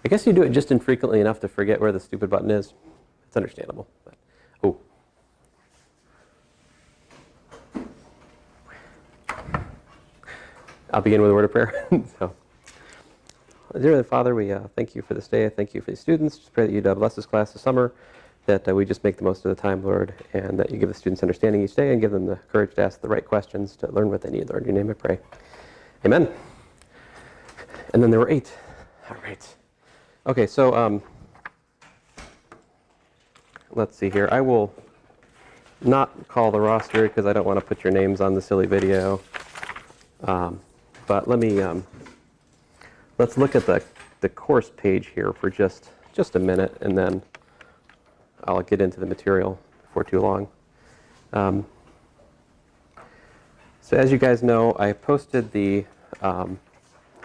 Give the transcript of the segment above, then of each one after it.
I guess you do it just infrequently enough to forget where the stupid button is. It's understandable. But, oh. I'll begin with a word of prayer. So, dear Heavenly Father, we thank you for this day. I thank you for the students. Just pray that you'd bless this class this summer, that we just make the most of the time, Lord, and that you give the students understanding each day and give them the courage to ask the right questions to learn what they need. Lord, in your name I pray. Amen. And then there were 8. All right. Okay, so let's see here. I will not call the roster because I don't want to put your names on the silly video. But let me let's look at the course page here for just a minute, and then I'll get into the material before too long. So as you guys know, I posted the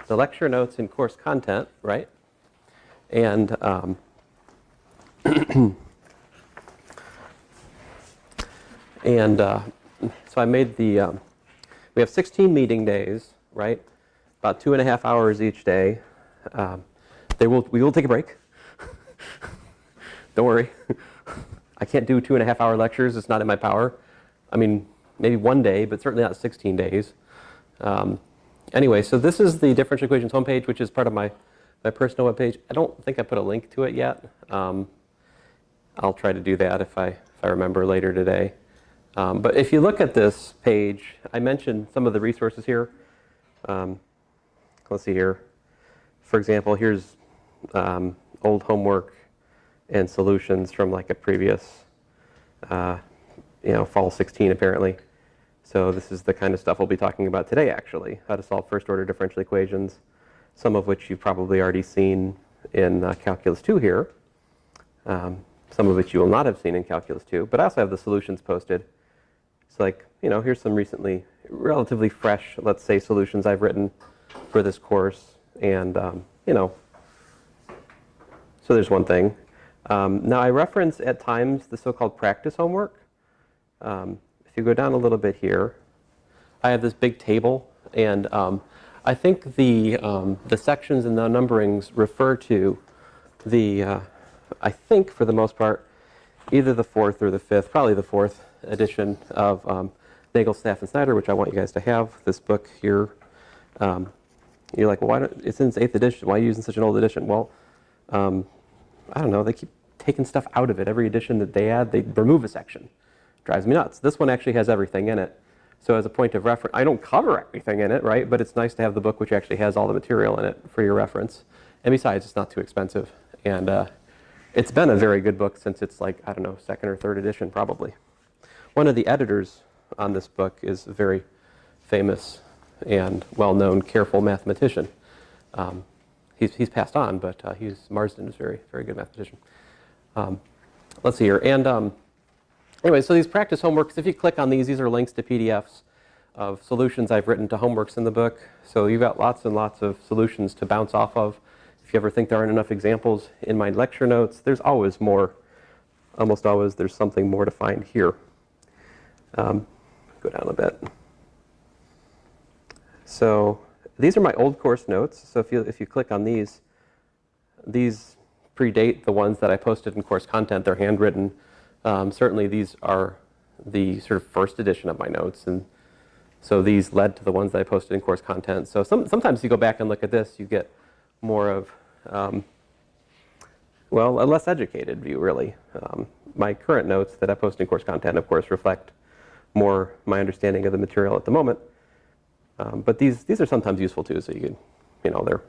lecture notes and course content, right? And so I made the we have 16 meeting days, right? About 2.5 hours each day. We will take a break. Don't worry. I can't do 2.5 hour lectures. It's not in my power. I mean, maybe one day, but certainly not 16 days. Anyway, so this is the Differential Equations homepage, which is part of my personal webpage. I don't think I put a link to it yet. I'll try to do that if I remember later today. But if you look at this page, I mentioned some of the resources here. Let's see here. For example, here's old homework and solutions from like a previous, fall 16 apparently. So this is the kind of stuff we'll be talking about today, actually. How to solve first-order differential equations, some of which you've probably already seen in Calculus 2 here. Some of which you will not have seen in Calculus 2. But I also have the solutions posted. It's like, here's some recently, relatively fresh, let's say, solutions I've written for this course. And, so there's one thing. Now, I reference at times the so-called practice homework. If you go down a little bit here, I have this big table. And I think the sections and the numberings refer to the, I think for the most part, either the 4th or the 5th, probably the 4th edition of Nagel, Staff, and Snyder, which I want you guys to have. This book here. You're like, well, it's in its 8th edition. Why are you using such an old edition? Well, I don't know. They keep taking stuff out of it. Every edition that they add, they remove a section. Drives me nuts. This one actually has everything in it. So as a point of reference, I don't cover everything in it, right? But it's nice to have the book which actually has all the material in it for your reference. And besides, it's not too expensive. And it's been a very good book since it's like, I don't know, 2nd or 3rd edition probably. One of the editors on this book is a very famous and well-known, careful mathematician. He's passed on, but Marsden is a very, very good mathematician. Let's see here. And anyway, so these practice homeworks, if you click on these are links to PDFs of solutions I've written to homeworks in the book. So you've got lots and lots of solutions to bounce off of. If you ever think there aren't enough examples in my lecture notes, there's always more. Almost always there's something more to find here. Go down a bit. So these are my old course notes. So if you click on these predate the ones that I posted in course content. They're handwritten. Certainly these are the sort of first edition of my notes, and so these led to the ones that I posted in course content. So sometimes you go back and look at this, you get more of, well, a less educated view, really. My current notes that I post in course content, of course, reflect more my understanding of the material at the moment. But these are sometimes useful too, so you can,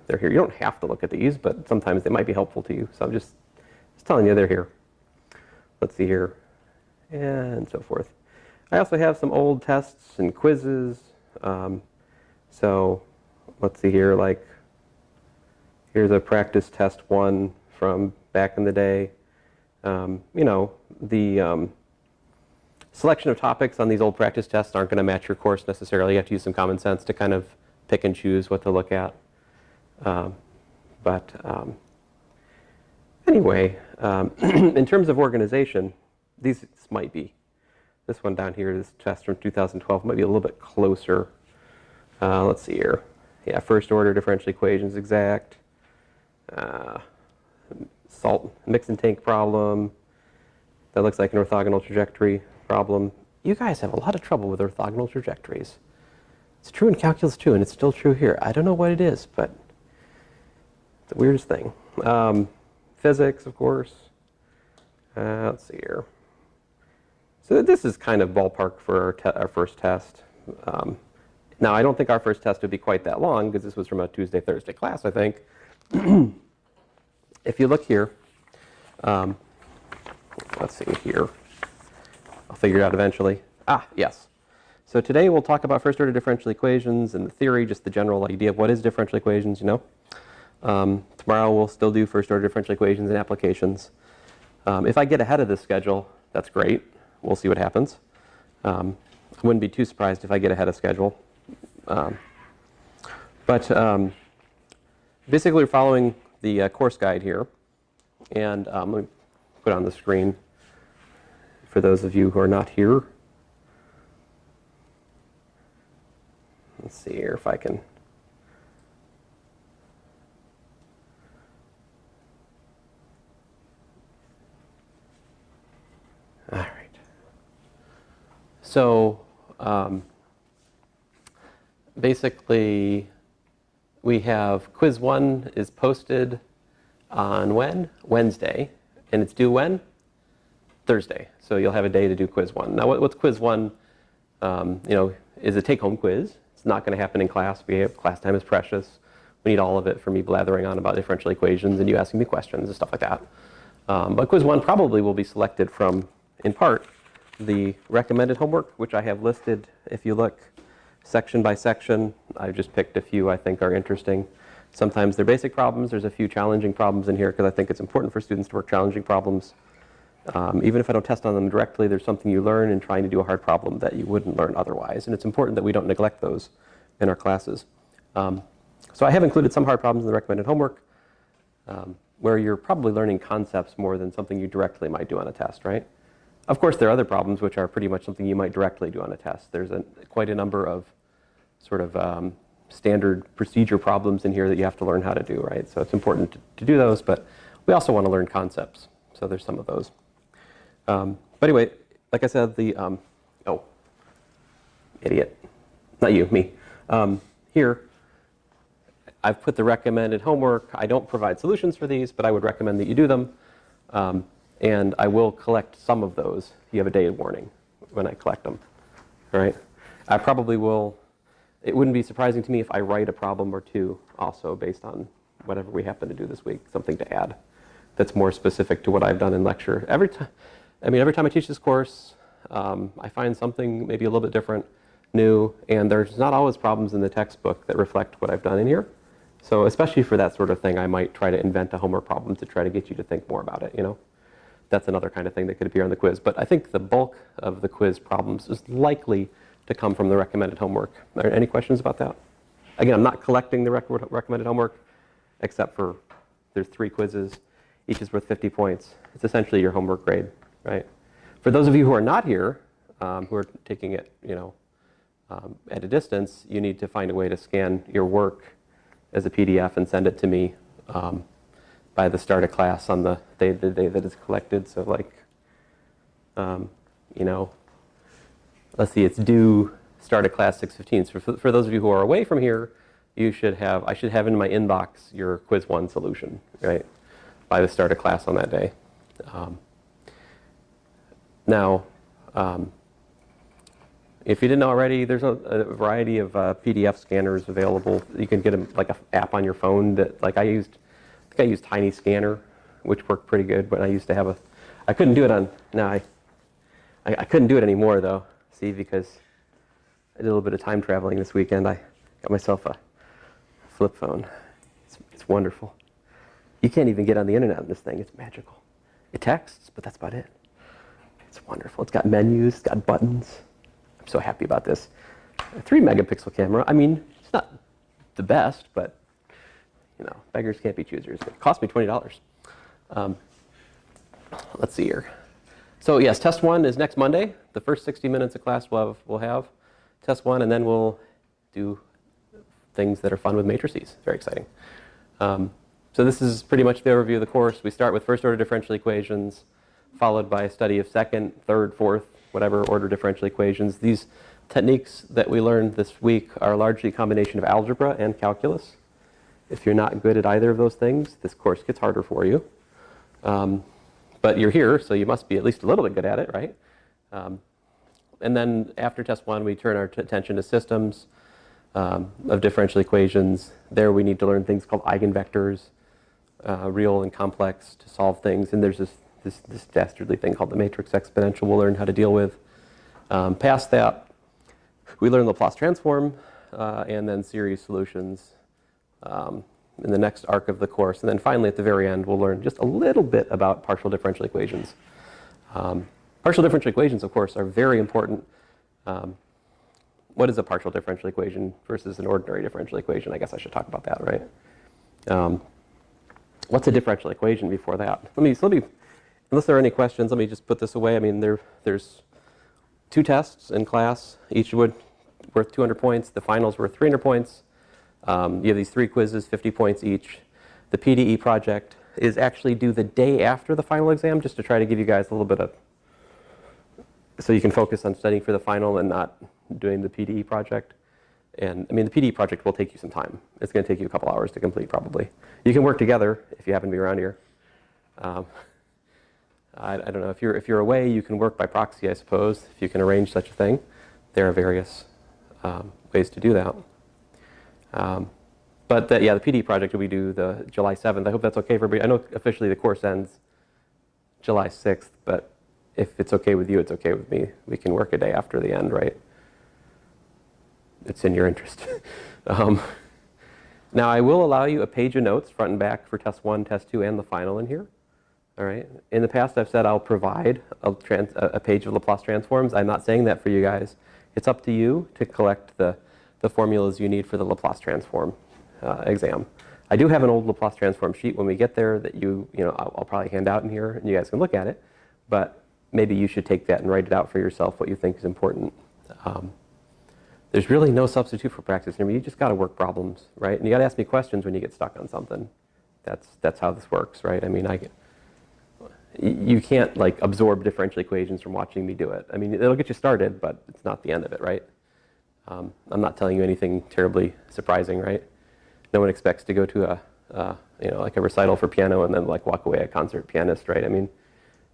they're here. You don't have to look at these, but sometimes they might be helpful to you. So I'm just telling you they're here. Let's see here, and so forth. I also have some old tests and quizzes. So let's see here, like here's a practice test 1 from back in the day. The selection of topics on these old practice tests aren't going to match your course necessarily. You have to use some common sense to kind of pick and choose what to look at. Anyway, in terms of organization, these might be. This one down here, this test from 2012, might be a little bit closer. Let's see here. Yeah, first order differential equations exact. salt mix and tank problem. That looks like an orthogonal trajectory problem. You guys have a lot of trouble with orthogonal trajectories. It's true in calculus too, and it's still true here. I don't know what it is, but it's the weirdest thing. Physics, of course. Let's see here. So this is kind of ballpark for our first test. Now, I don't think our first test would be quite that long because this was from a Tuesday, Thursday class, I think. If you look here, let's see here. I'll figure it out eventually. Yes. So today we'll talk about first order differential equations and the theory, just the general idea of what is differential equations, you know. Tomorrow we'll still do first order differential equations and applications. If I get ahead of this schedule, that's great. We'll see what happens. I wouldn't be too surprised if I get ahead of schedule. Basically we're following the course guide here. And let me put it on the screen for those of you who are not here. Let's see here if I can. All right. So basically, we have quiz 1 is posted on when? Wednesday. And it's due when? Thursday. So you'll have a day to do quiz 1. Now, what's quiz 1? Is a take-home quiz. It's not going to happen in class. Class time is precious. We need all of it for me blathering on about differential equations and you asking me questions and stuff like that. But quiz 1 probably will be selected from, in part, the recommended homework, which I have listed, if you look, section by section. I've just picked a few I think are interesting. Sometimes they're basic problems. There's a few challenging problems in here because I think it's important for students to work challenging problems. Even if I don't test on them directly, there's something you learn in trying to do a hard problem that you wouldn't learn otherwise. And it's important that we don't neglect those in our classes. So I have included some hard problems in the recommended homework where you're probably learning concepts more than something you directly might do on a test, right? Of course, there are other problems which are pretty much something you might directly do on a test. There's quite a number of sort of standard procedure problems in here that you have to learn how to do, right? So it's important to do those, but we also want to learn concepts. So there's some of those. But anyway, like I said, idiot, not you, me. Here, I've put the recommended homework. I don't provide solutions for these, but I would recommend that you do them. And I will collect some of those. You have a day of warning when I collect them, all right? I probably will. It wouldn't be surprising to me if I write a problem or two also based on whatever we happen to do this week, something to add that's more specific to what I've done in lecture. Every time I teach this course, I find something maybe a little bit different, new, and there's not always problems in the textbook that reflect what I've done in here. So especially for that sort of thing, I might try to invent a homework problem to try to get you to think more about it, you know? That's another kind of thing that could appear on the quiz. But I think the bulk of the quiz problems is likely to come from the recommended homework. Are there any questions about that? Again, I'm not collecting the recommended homework, except for there's 3 quizzes. Each is worth 50 points. It's essentially your homework grade, right? For those of you who are not here, who are taking it, at a distance, you need to find a way to scan your work as a PDF and send it to me by the start of class on the day that it's collected. So like, let's see, it's due start of class 6:15. So for those of you who are away from here, I should have in my inbox your quiz 1 solution, right? By the start of class on that day. If you didn't know already, there's a variety of PDF scanners available. You can get them like an app on your phone that, like I used Tiny Scanner, which worked pretty good. But I used to have I couldn't do it on. No, I couldn't do it anymore though. See, because I did a little bit of time traveling this weekend. I got myself a flip phone. It's wonderful. You can't even get on the internet on this thing. It's magical. It texts, but that's about it. It's wonderful. It's got menus. It's got buttons. I'm so happy about this. A 3-megapixel camera. I mean, it's not the best, but beggars can't be choosers. It cost me $20. Let's see here. So yes, test 1 is next Monday. The first 60 minutes of class we'll have test 1, and then we'll do things that are fun with matrices. Very exciting. So this is pretty much the overview of the course. We start with first-order differential equations, followed by a study of second, third, fourth, whatever order differential equations. These techniques that we learned this week are largely a combination of algebra and calculus. If you're not good at either of those things, this course gets harder for you. But you're here, so you must be at least a little bit good at it, right? And then after test one, we turn our attention to systems of differential equations. There we need to learn things called eigenvectors, real and complex, to solve things. And there's this dastardly thing called the matrix exponential we'll learn how to deal with. Past that, we learn Laplace transform and then series solutions in the next arc of the course. And then finally, at the very end, we'll learn just a little bit about partial differential equations. Partial differential equations, of course, are very important. What is a partial differential equation versus an ordinary differential equation? I guess I should talk about that, right? What's a differential equation before that? Let me, unless there are any questions, let me just put this away. I mean, there's 2 tests in class, each worth 200 points. The final's worth 300 points. You have these 3 quizzes, 50 points each. The PDE project is actually due the day after the final exam, just to try to give you guys a little bit of, so you can focus on studying for the final and not doing the PDE project. And I mean, the PDE project will take you some time. It's going to take you a couple hours to complete, probably. You can work together if you happen to be around here. I don't know, if you're away, you can work by proxy, I suppose, if you can arrange such a thing. There are various ways to do that. But the PDE project will be due the July 7th. I hope that's okay for everybody. I know officially the course ends July 6th, but if it's okay with you, it's okay with me. We can work a day after the end, right? It's in your interest. Now, I will allow you a page of notes, front and back, for test 1, test 2, and the final in here. All right. In the past, I've said I'll provide a page of Laplace transforms. I'm not saying that for you guys. It's up to you to collect the formulas you need for the Laplace transform exam. I do have an old Laplace transform sheet when we get there that I'll probably hand out in here, and you guys can look at it. But maybe you should take that and write it out for yourself, what you think is important. There's really no substitute for practice. I mean, you just got to work problems, right? And you got to ask me questions when you get stuck on something. That's how this works, right? I mean, you can't like absorb differential equations from watching me do it. I mean, it'll get you started, but it's not the end of it, right? I'm not telling you anything terribly surprising, right? No one expects to go to like a recital for piano and then like walk away a concert pianist, right? I mean,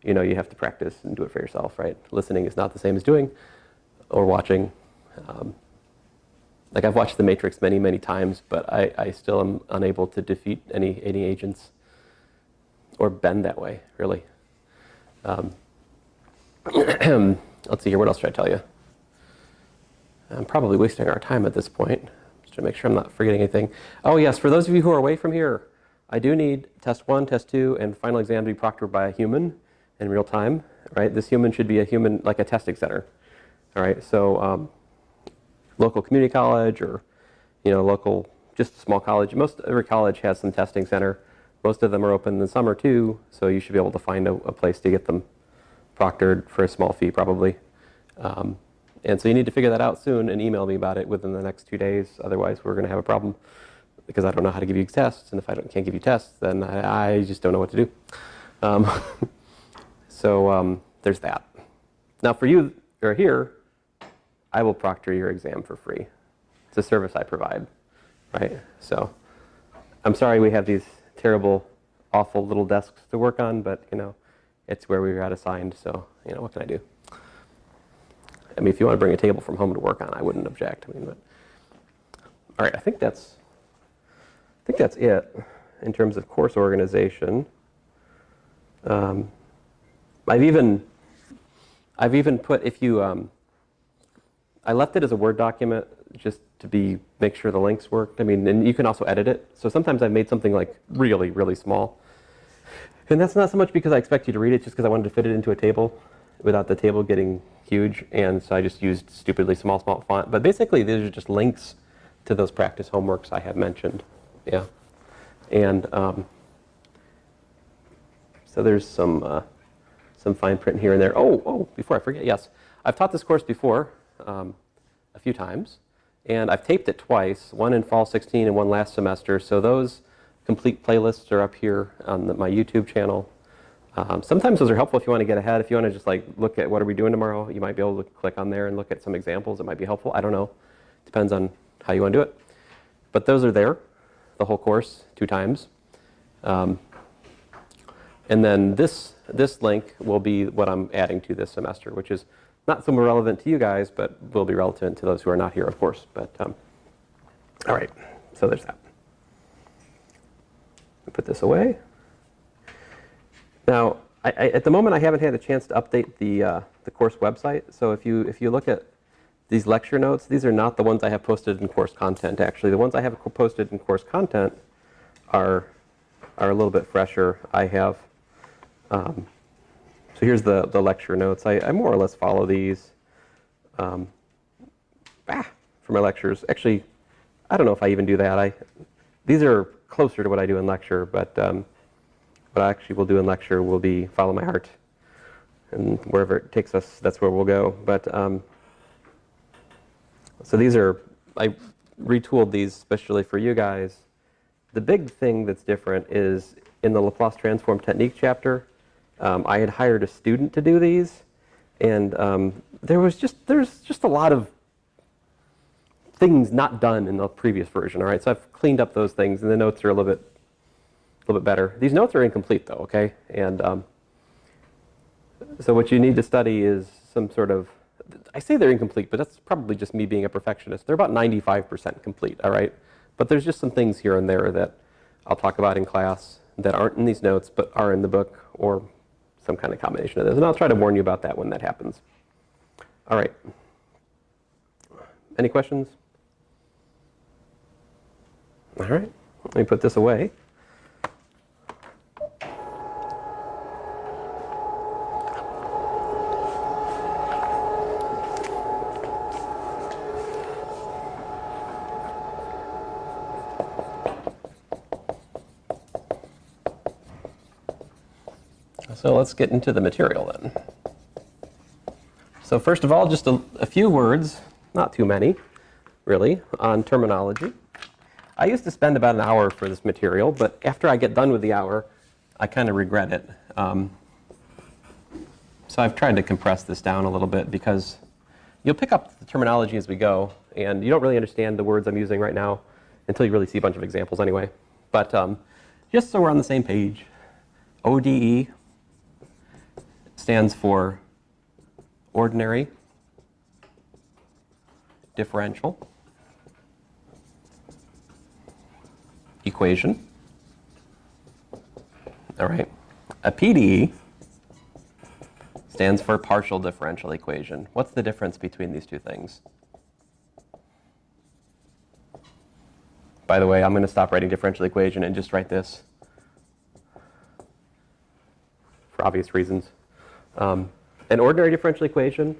you have to practice and do it for yourself, right? Listening is not the same as doing or watching. Like I've watched The Matrix many, many times, but I still am unable to defeat any agents or bend that way, really. Let's see here, what else should I tell you? I'm probably wasting our time at this point, just to make sure I'm not forgetting anything. Oh yes, for those of you who are away from here, I do need test 1, test 2, and final exam to be proctored by a human in real time, right? This human should be a human, like a testing center, all right? So local community college or, local, just a small college. Every college has some testing center. Most of them are open in the summer too, so you should be able to find a place to get them proctored for a small fee, probably. And so you need to figure that out soon and email me about it within the next 2 days. Otherwise, we're going to have a problem because I don't know how to give you tests. And if I can't give you tests, then I just don't know what to do. So there's that. Now, for you who are here, I will proctor your exam for free. It's a service I provide, right? So I'm sorry we have these terrible, awful little desks to work on, but, it's where we got assigned. So, what can I do? I mean, if you want to bring a table from home to work on, I wouldn't object. I mean, but all right, I think that's it in terms of course organization. I've even put, if you, I left it as a Word document just to make sure the links worked. I mean, and you can also edit it. So sometimes I've made something like really, really small. And that's not so much because I expect you to read it, just because I wanted to fit it into a table without the table getting huge. And so I just used stupidly small font. But basically, these are just links to those practice homeworks I have mentioned. Yeah. And so there's some fine print here and there. Oh, before I forget, yes. I've taught this course before a few times. And I've taped it twice, one in fall 16 and one last semester. So those complete playlists are up here on my YouTube channel. Sometimes those are helpful if you want to get ahead. If you want to just like look at what are we doing tomorrow, you might be able to click on there and look at some examples. It might be helpful. I don't know. Depends on how you want to do it. But those are there, the whole course, 2 times. And then this link will be what I'm adding to this semester, which is not so relevant to you guys, but will be relevant to those who are not here, of course. But all right, so there's that. Put this away. Now, at the moment, I haven't had a chance to update the course website. So if you look at these lecture notes, these are not the ones I have posted in course content. Actually, the ones I have posted in course content are a little bit fresher. I have. So here's the lecture notes. I more or less follow these for my lectures. Actually, I don't know if I even do that. These are closer to what I do in lecture, but what I actually will do in lecture will be follow my heart, and wherever it takes us, that's where we'll go. But so these are, I retooled these especially for you guys. The big thing that's different is in the Laplace transform technique chapter, I had hired a student to do these, and there's just a lot of things not done in the previous version. All right, so I've cleaned up those things, and the notes are a little bit better. These notes are incomplete though, okay? And so what you need to study is some sort of, I say they're incomplete, but that's probably just me being a perfectionist. They're about 95% complete, all right? But there's just some things here and there that I'll talk about in class that aren't in these notes, but are in the book, or some kind of combination of those. And I'll try to warn you about that when that happens. All right. Any questions? All right. Let me put this away. So let's get into the material then. So first of all, just a few words, not too many, really, on terminology. I used to spend about an hour for this material, but after I get done with the hour, I kind of regret it. So I've tried to compress this down a little bit because you'll pick up the terminology as we go, and you don't really understand the words I'm using right now until you really see a bunch of examples anyway. But just so we're on the same page, ODE stands for ordinary differential equation. All right. A PDE stands for partial differential equation. What's the difference between these two things? By the way, I'm going to stop writing differential equation and just write this for obvious reasons. An ordinary differential equation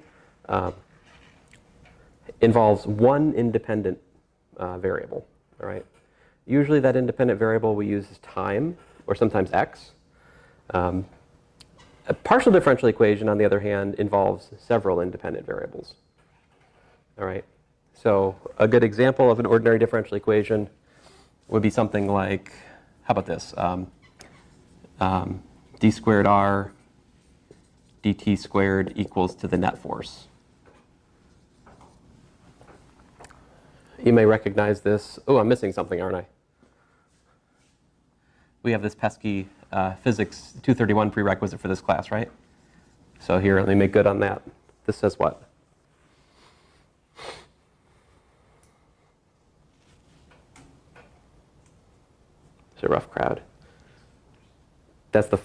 involves one independent variable. All right. Usually that independent variable we use is time, or sometimes x. A partial differential equation, on the other hand, involves several independent variables. All right. So a good example of an ordinary differential equation would be something like, how about this? D squared r dt squared equals to the net force. You may recognize this. Oh, I'm missing something, aren't I? We have this pesky physics 231 prerequisite for this class, right? So here, let me make good on that. This says what? It's a rough crowd. That's the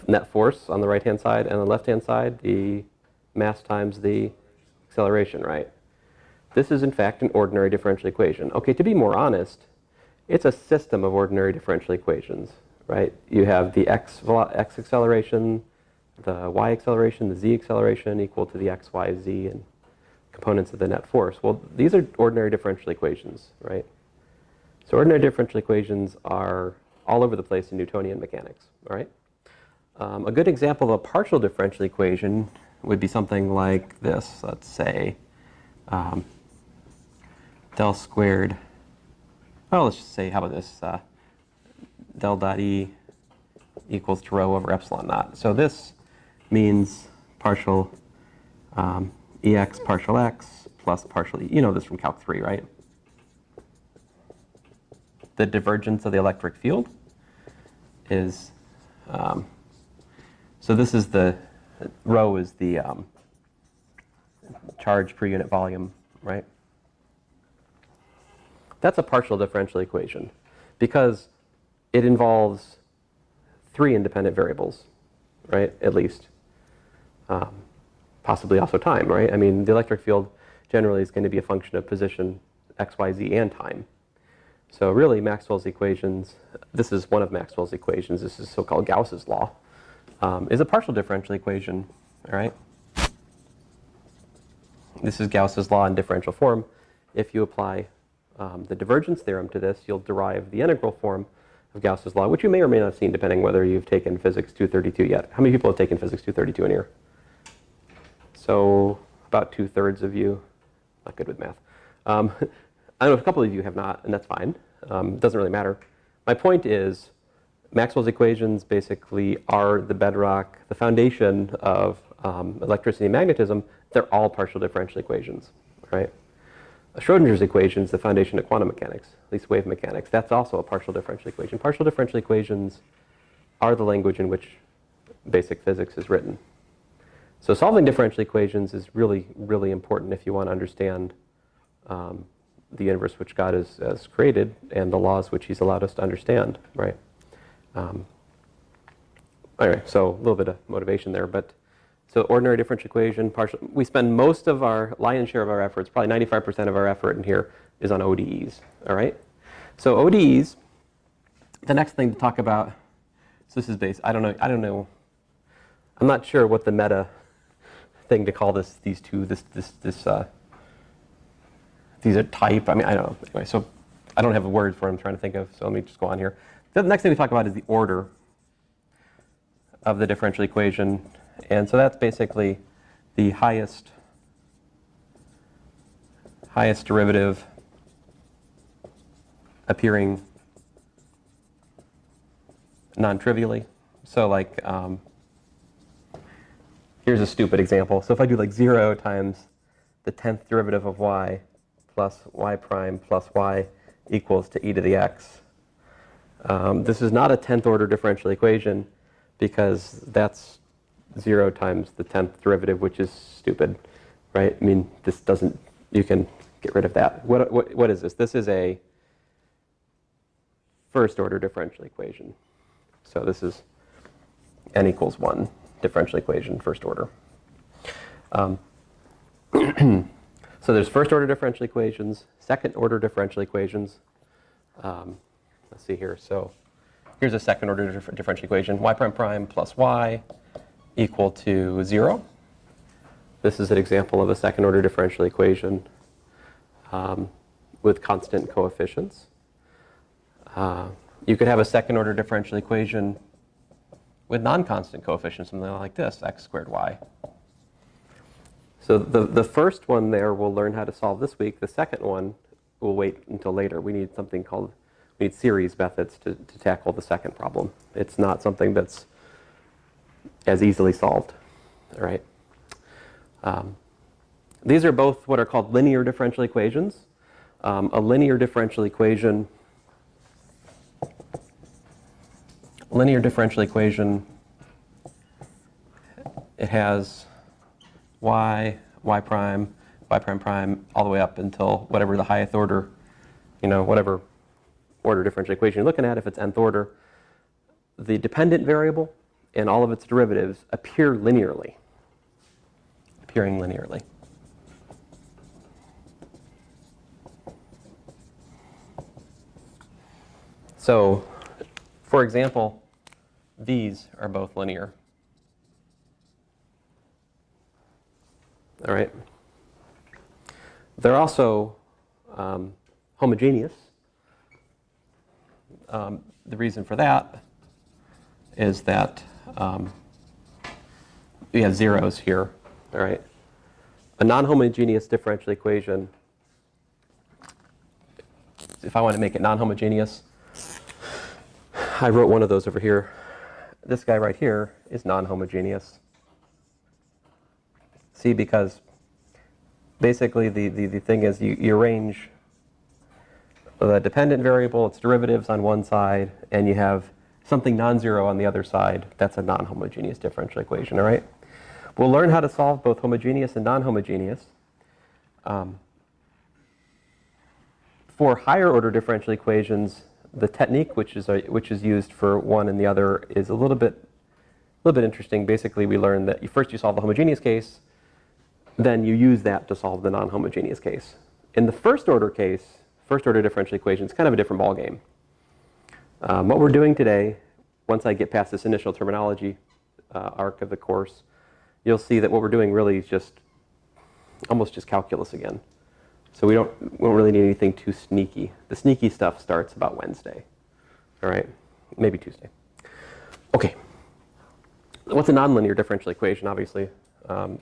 net force on the right-hand side, and on the left-hand side, the mass times the acceleration, right? This is, in fact, an ordinary differential equation. Okay, to be more honest, it's a system of ordinary differential equations, right? You have the x acceleration, the y acceleration, the z acceleration equal to the x, y, z, and components of the net force. Well, these are ordinary differential equations, right? So ordinary differential equations are all over the place in Newtonian mechanics, all right? A good example of a partial differential equation would be something like this. Let's say del squared, well, let's just say, how about this? del dot E equals to rho over epsilon naught. So this means partial Ex partial x plus partial E. You know this from Calc 3, right? The divergence of the electric field is, so this is the, rho is the charge per unit volume, right? That's a partial differential equation because it involves 3 independent variables, right, at least. Possibly also time, right? I mean, the electric field generally is going to be a function of position, x, y, z, and time. So really, Maxwell's equations, this is one of Maxwell's equations, this is so-called Gauss's law, is a partial differential equation, all right? This is Gauss's law in differential form. If you apply the divergence theorem to this, you'll derive the integral form of Gauss's law, which you may or may not have seen depending whether you've taken Physics 232 yet. How many people have taken Physics 232 in here? So about 2/3 of you, not good with math. I know a couple of you have not, and that's fine. It doesn't really matter. My point is Maxwell's equations basically are the bedrock, the foundation of electricity and magnetism. They're all partial differential equations, right? Schrodinger's equation is the foundation of quantum mechanics, at least wave mechanics. That's also a partial differential equation. Partial differential equations are the language in which basic physics is written. So solving differential equations is really, really important if you want to understand the universe which God has created and the laws which He's allowed us to understand, right? Anyway, so a little bit of motivation there, but so ordinary differential equation, partial. We spend most of our lion's share of our efforts, probably 95% of our effort in here is on ODEs, all right? So ODEs, the next thing to talk about, so this is based, I don't know, I'm not sure what the meta thing to call these are type. I mean, I don't know. Anyway, so I don't have a word for it I'm trying to think of, so let me just go on here. The next thing we talk about is the order of the differential equation. And so that's basically the highest derivative appearing non-trivially. So like, here's a stupid example. So if I do like 0 times the 10th derivative of y plus y prime plus y equals to e to the x. This is not a 10th order differential equation because that's 0 times the 10th derivative, which is stupid, right? I mean, this doesn't, you can get rid of that. What is this? This is a first order differential equation. So this is n equals 1 differential equation, first order. So there's first order differential equations, second order differential equations. Let's see here. So here's a second order differential equation. Y prime prime plus y equal to 0. This is an example of a second order differential equation with constant coefficients. You could have a second order differential equation with non-constant coefficients, something like this, x squared y. So the first one there we'll learn how to solve this week. The second one we'll wait until later. We need something called, we need series methods to tackle the second problem. It's not something that's as easily solved, all right? These are both what are called linear differential equations. A linear differential equation, it has y prime, all the way up until whatever the highest order, whatever order differential equation you're looking at. If it's nth order, the dependent variable and all of its derivatives appearing linearly. So, for example, these are both linear. All right. They're also homogeneous. The reason for that is that we have zeros here. All right. A non-homogeneous differential equation, if I want to make it non-homogeneous, I wrote one of those over here. This guy right here is non-homogeneous. See, because basically the thing is you arrange the dependent variable, its derivatives on one side, and you have something non-zero on the other side. That's a non-homogeneous differential equation, all right? We'll learn how to solve both homogeneous and non-homogeneous. For higher order differential equations, the technique which is used for one and the other is a little bit interesting. Basically, we learned that first you solve the homogeneous case, then you use that to solve the non-homogeneous case. In the first order case, first order differential equation, it's kind of a different ballgame. What we're doing today, once I get past this initial terminology arc of the course, you'll see that what we're doing really is almost just calculus again. So we don't really need anything too sneaky. The sneaky stuff starts about Wednesday, all right? Maybe Tuesday. Okay. What's a nonlinear differential equation? Obviously,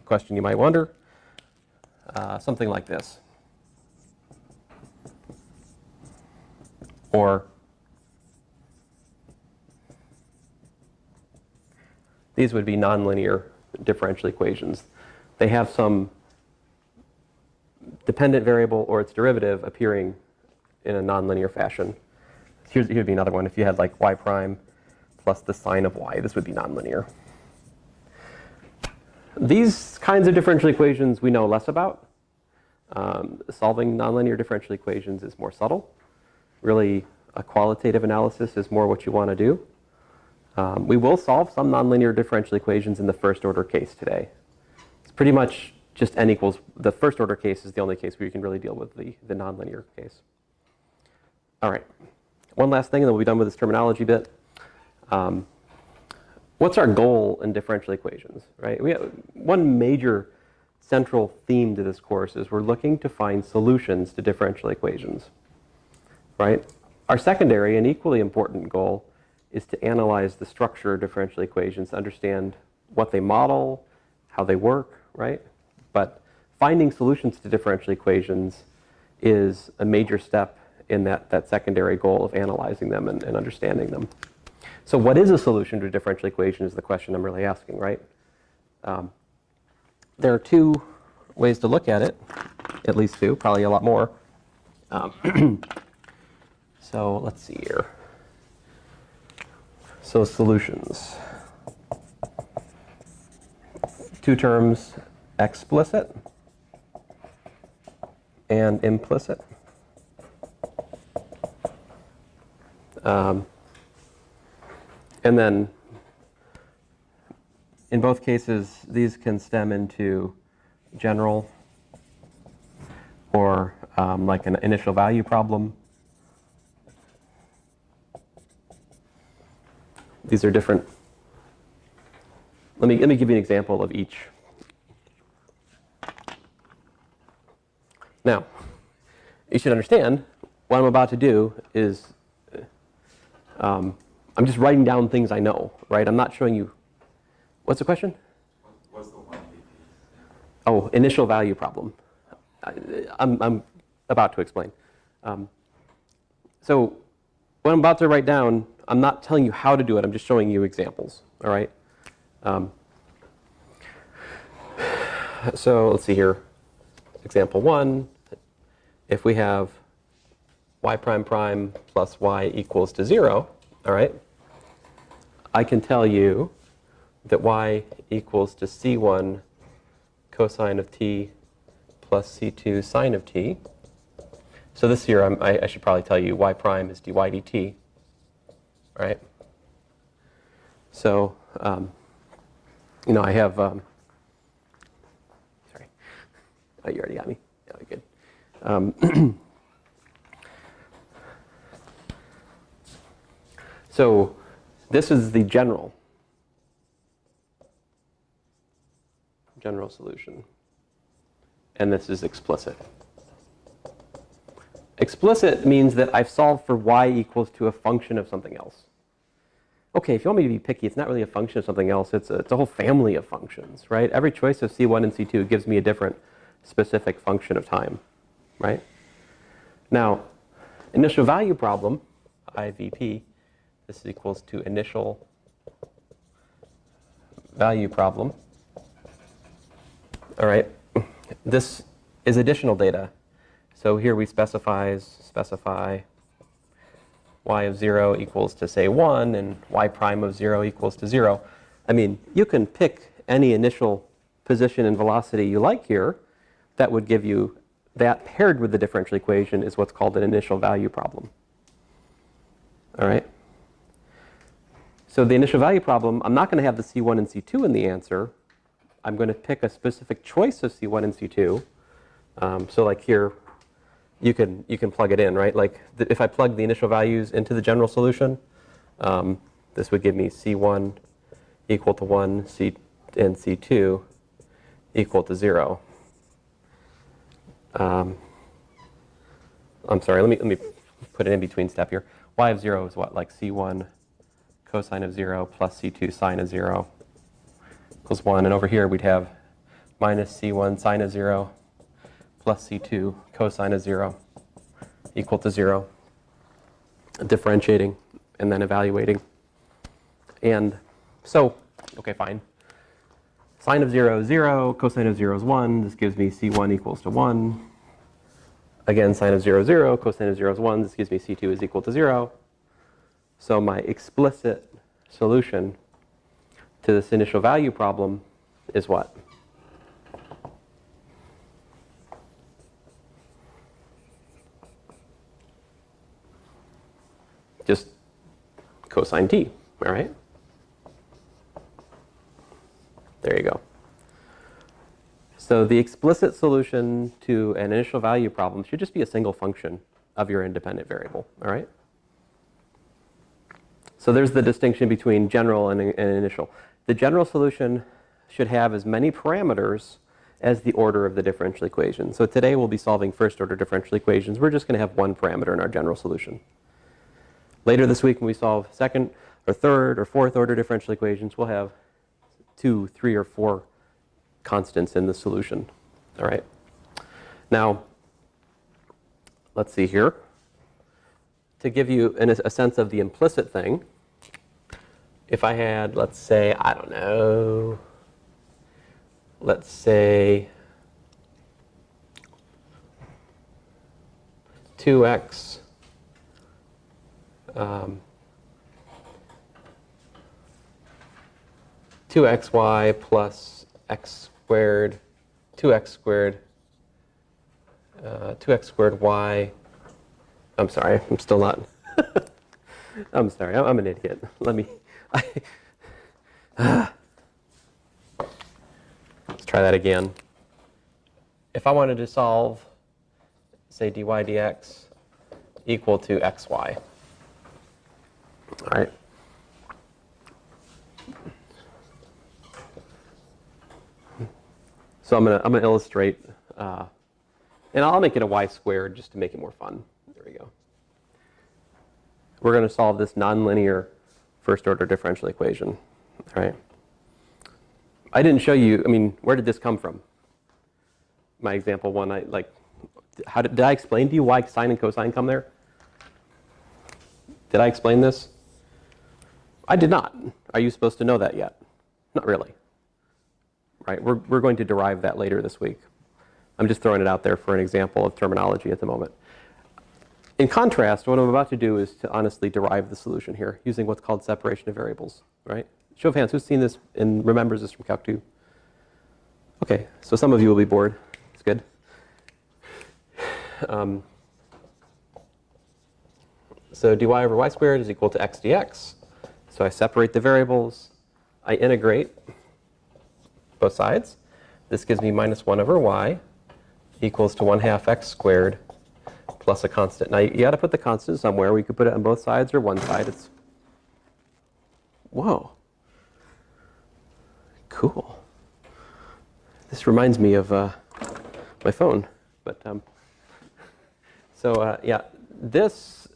question you might wonder. Something like this. Or these would be nonlinear differential equations. They have some dependent variable or its derivative appearing in a nonlinear fashion. Here'd be another one. If you had like y prime plus the sine of y, this would be nonlinear. These kinds of differential equations we know less about. Solving nonlinear differential equations is more subtle. Really, a qualitative analysis is more what you want to do. We will solve some nonlinear differential equations in the first order case today. It's pretty much just n equals, the first order case is the only case where you can really deal with the nonlinear case. All right, one last thing and then we'll be done with this terminology bit. What's our goal in differential equations, right? We have one major central theme to this course is we're looking to find solutions to differential equations, right? Our secondary and equally important goal is to analyze the structure of differential equations, to understand what they model, how they work, right? But finding solutions to differential equations is a major step in that secondary goal of analyzing them and understanding them. So what is a solution to a differential equation is the question I'm really asking, right? There are two ways to look at it, at least two, probably a lot more. So let's see here. So solutions. Two terms, explicit and implicit. And then in both cases, these can stem into general or like an initial value problem. These are different. Let me give you an example of each. Now, you should understand what I'm about to do is I'm just writing down things I know, right? I'm not showing you. What's the question? What's the one? Oh, initial value problem. I'm about to explain. So what I'm about to write down, I'm not telling you how to do it. I'm just showing you examples, all right? So let's see here. Example 1, if we have y prime prime plus y equals to 0, all right, I can tell you that y equals to c1 cosine of t plus c2 sine of t. So this here, I should probably tell you y prime is dy dt, all right? So, you know, I have, sorry, oh, you already got me. Yeah, good. So this is the general solution. And this is explicit. Explicit means that I've solved for y equals to a function of something else. Okay, if you want me to be picky, it's not really a function of something else. It's a whole family of functions, right? Every choice of C1 and C2 gives me a different specific function of time, right? Now, initial value problem, IVP, This equals to initial value problem. All right. This is additional data. So here we specify y of 0 equals to, say, 1, and y prime of 0 equals to 0. I mean, you can pick any initial position and velocity you like here. That would give you, that paired with the differential equation is what's called an initial value problem. All right. So the initial value problem, I'm not going to have the C1 and C2 in the answer. I'm going to pick a specific choice of C1 and C2. So like here, you can plug it in, right? Like if I plug the initial values into the general solution, this would give me C1 equal to 1, and C2 equal to 0. I'm sorry, let me put an in-between step here. Y of 0 is what? Like C1 cosine of 0 plus C2 sine of 0 equals 1. And over here we'd have minus C1 sine of 0 plus C2 cosine of 0 equal to 0. Differentiating and then evaluating. And so, okay, fine. Sine of 0 is 0, cosine of 0 is 1. This gives me C1 equals to 1. Again, sine of 0 is 0, cosine of 0 is 1. This gives me C2 is equal to 0. So my explicit solution to this initial value problem is what? Just cosine t, all right? There you go. So the explicit solution to an initial value problem should just be a single function of your independent variable, all right? So there's the distinction between general and initial. The general solution should have as many parameters as the order of the differential equation. So today we'll be solving first order differential equations. We're just going to have one parameter in our general solution. Later this week when we solve second or third or fourth order differential equations, we'll have 2, 3, or 4 constants in the solution. All right. Now, let's see here. To give you a sense of the implicit thing, if I had, let's say, I don't know, let's say 2x 2xy plus x squared, 2x squared, 2x squared y. I'm sorry, I'm still not. I'm sorry, I'm an idiot. Let me, let's try that again. If I wanted to solve, say, dy dx equal to xy, all right. So I'm gonna illustrate, and I'll make it a y squared just to make it more fun. There we go. We're going to solve this nonlinear first order differential equation. All right. I didn't show you. I mean, where did this come from? My example one. Did I explain to you why sine and cosine come there? Did I explain this? I did not. Are you supposed to know that yet? Not really. Right. We're going to derive that later this week. I'm just throwing it out there for an example of terminology at the moment. In contrast, what I'm about to do is to honestly derive the solution here using what's called separation of variables, right? Show of hands, who's seen this and remembers this from Calc 2? Okay, so some of you will be bored. It's good. So dy over y squared is equal to x dx. So I separate the variables. I integrate both sides. This gives me minus 1 over y equals to 1/2 x squared plus a constant. Now, you got to put the constant somewhere. We could put it on both sides or one side. It's, whoa, cool. This reminds me of my phone. But yeah, this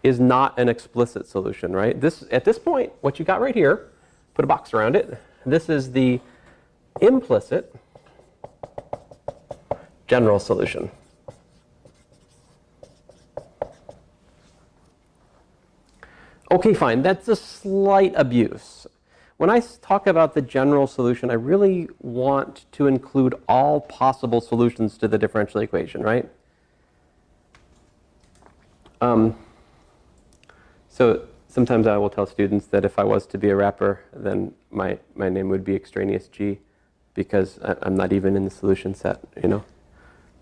is not an explicit solution, right? At this point, what you got right here, put a box around it. This is the implicit general solution. Okay, fine. That's a slight abuse. When I talk about the general solution, I really want to include all possible solutions to the differential equation, right? So sometimes I will tell students that if I was to be a rapper, then my name would be extraneous G, because I'm not even in the solution set, you know?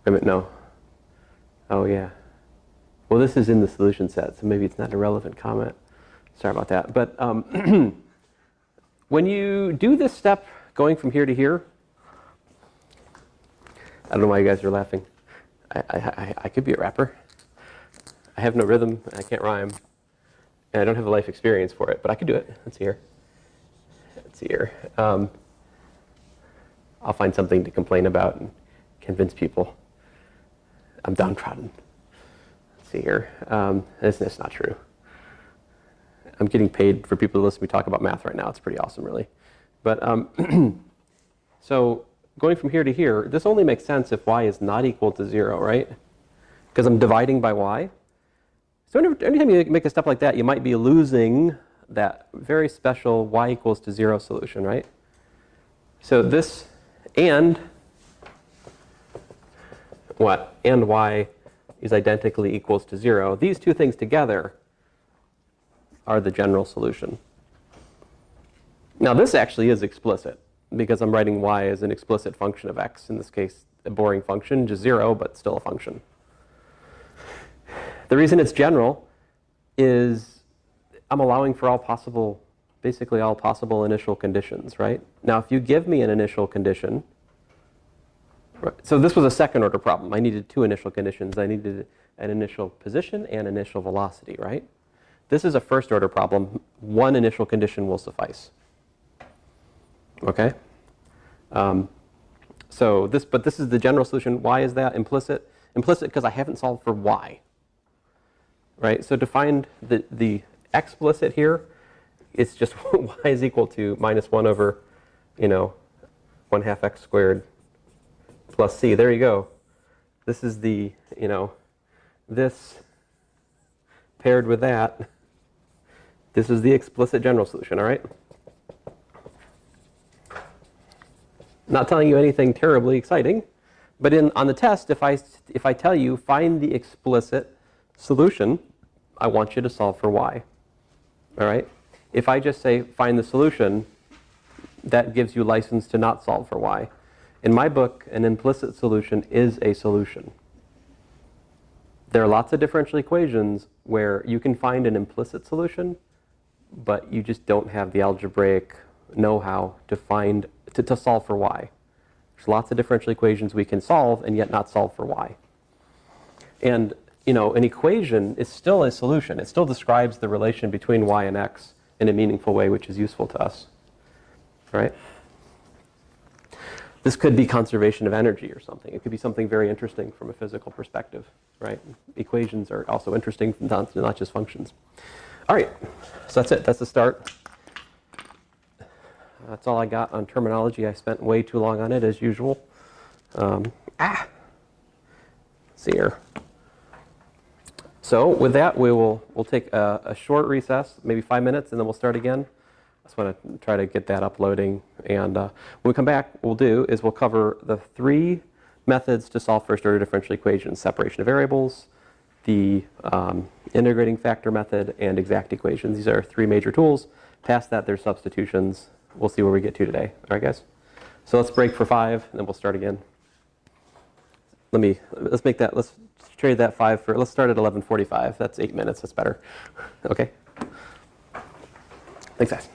I mean, no. Oh, yeah. Well, this is in the solution set, so maybe it's not a relevant comment. Sorry about that. But when you do this step going from here to here, I don't know why you guys are laughing. I could be a rapper. I have no rhythm, I can't rhyme, and I don't have the life experience for it, but I could do it. Let's see here. Let's see here. I'll find something to complain about and convince people I'm downtrodden. Let's see here. That's not true. I'm getting paid for people to listen to me talk about math right now. It's pretty awesome, really. But so going from here to here, this only makes sense if y is not equal to 0, right? Because I'm dividing by y. So anytime you make a step like that, you might be losing that very special y equals to 0 solution, right? So this and what? And y is identically equals to 0. These two things together are the general solution. Now this actually is explicit, because I'm writing y as an explicit function of x. In this case, a boring function, just 0, but still a function. The reason it's general is I'm allowing for all possible, basically all possible initial conditions, right? Now, if you give me an initial condition, right, so this was a second order problem. I needed two initial conditions. I needed an initial position and initial velocity, right? This is a first order problem. One initial condition will suffice. Okay? But this is the general solution. Why is that implicit? Implicit because I haven't solved for y. Right? So to find the explicit here, it's just y is equal to minus 1 over, 1/2 x squared plus c. There you go. This is the, this paired with that. This is the explicit general solution, all right? Not telling you anything terribly exciting, but on the test, if I tell you find the explicit solution, I want you to solve for y. All right? If I just say find the solution, that gives you license to not solve for y. In my book, an implicit solution is a solution. There are lots of differential equations where you can find an implicit solution, but you just don't have the algebraic know-how to solve for y. There's lots of differential equations we can solve and yet not solve for y. And an equation is still a solution. It still describes the relation between y and x in a meaningful way, which is useful to us, right? This could be conservation of energy or something. It could be something very interesting from a physical perspective, right? Equations are also interesting, not just functions. All right, so that's it. That's the start. That's all I got on terminology. I spent way too long on it, as usual. Let's see here. So with that, we'll take a short recess, maybe 5 minutes, and then we'll start again. I just want to try to get that uploading. And when we come back, what we'll do is we'll cover the 3 methods to solve first-order differential equations: separation of variables, the integrating factor method, and exact equations. These are 3 major tools. Past that, there's substitutions. We'll see where we get to today. All right, guys? So let's break for 5, and then we'll start again. Let's trade that 5 for, let's start at 11:45. That's 8 minutes. That's better. Okay? Thanks, guys.